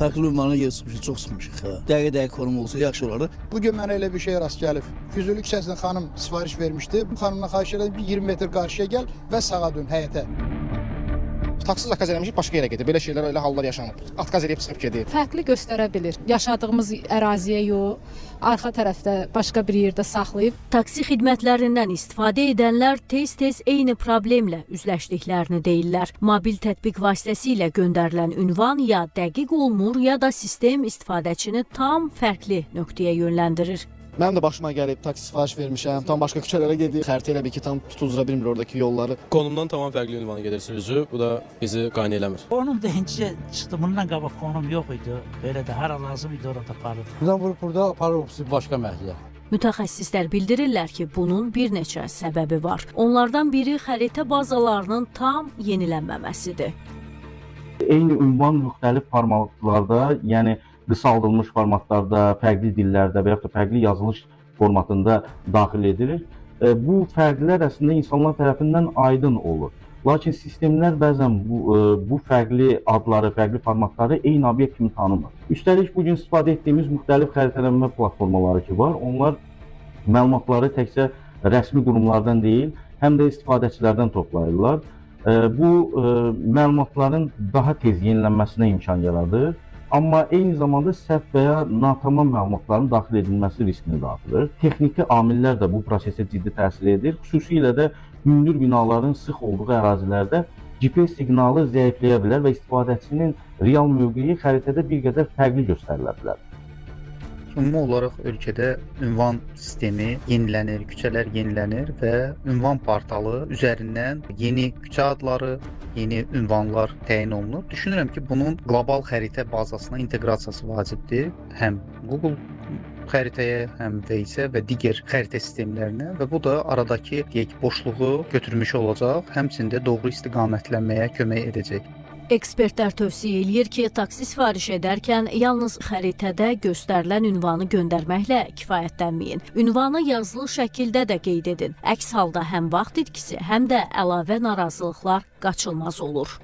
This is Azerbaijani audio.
Fərqli ünvana yazmışıq, çox sıxmışıq. Dəqiq konum olsa yaxşı olardı. Bugün mənə elə bir şey rast gəlib. Füzuli küçəsində xanım sifariş vermişdi. Bu xanımdan xahiş edirəm bir 20 metr qarşıya gəl və sağa dön həyətə. Taksi zakaz eləmişik, başqa yerə gedir. Belə şeylər, elə hallar yaşanır. Atkaz eləyib çıxıb gedir. Fərqli göstərə bilir. Yaşadığımız əraziyə yox, arxa tərəfdə başqa bir yerdə saxlayıb. Taksi xidmətlərindən istifadə edənlər tez-tez eyni problemlə üzləşdiklərini deyirlər. Mobil tətbiq vasitəsilə göndərilən ünvan ya dəqiq olmur, ya da sistem istifadəçini tam fərqli nöqtəyə yönləndirir. Mənim də başıma gəlib, taksi sifariş vermişəm, tam başqa küçələrə gedir. Xəritə elə bir ki, tam tutuldura bilmir oradakı yolları. Konumdan tamam fərqli ünvana gedir sürücü, bu da bizi qane eləmir. Konum deyincə çıxdı, bundan qabaq konum yox idi. Belə də hara lazım idi orada aparırdı. Buradan vurup burada aparır başqa məhəllə. Mütəxəssislər bildirirlər ki, bunun bir neçə səbəbi var. Onlardan biri xəritə bazalarının tam yenilənməməsidir. Eyni ünvan müxtəlif formatlarda, yəni qısaldılmış formatlarda, fərqli dillərdə və yaxud da fərqli yazılış formatında daxil edilir. Bu fərqlər əslində insanlar tərəfindən aydın olur. Lakin sistemlər bəzən bu fərqli adları, fərqli formatları eyni obyekt kimi tanımır. Üstəlik, bugün istifadə etdiyimiz müxtəlif xəritələnmə platformaları ki var, onlar məlumatları təkcə rəsmi qurumlardan deyil, həm də istifadəçilərdən toplayırlar. Bu məlumatların daha tez yenilənməsinə imkan yaradır. Amma eyni zamanda səhv və ya natamam məlumatların daxil edilməsi riskini daxildir. Texniki amillər də bu prosesə ciddi təsir edir. Xüsusilə də hündür binaların sıx olduğu ərazilərdə GPS siqnalı zəifləyə bilər və istifadəçinin real mövqeyi xəritədə bir qədər fərqli göstərilə bilər. Ümumi olaraq ölkədə ünvan sistemi yenilənir, küçələr yenilənir və ünvan portalı üzərindən yeni küçə adları, yeni ünvanlar təyin olunur. Düşünürəm ki, bunun qlobal xəritə bazasına inteqrasiyası vacibdir. Həm Google xəritəyə, həm Waze və digər xəritə sistemlərinə və bu da aradakı deyək boşluğu götürmüş olacaq, həmçində doğru istiqamətlənməyə kömək edəcək. Ekspertlər tövsiyə eləyir ki, taksi sifariş edərkən yalnız xəritədə göstərilən ünvanı göndərməklə kifayətlənməyin. Ünvanı yazılı şəkildə də qeyd edin. Əks halda həm vaxt itkisi, həm də əlavə narazılıqlar qaçılmaz olur.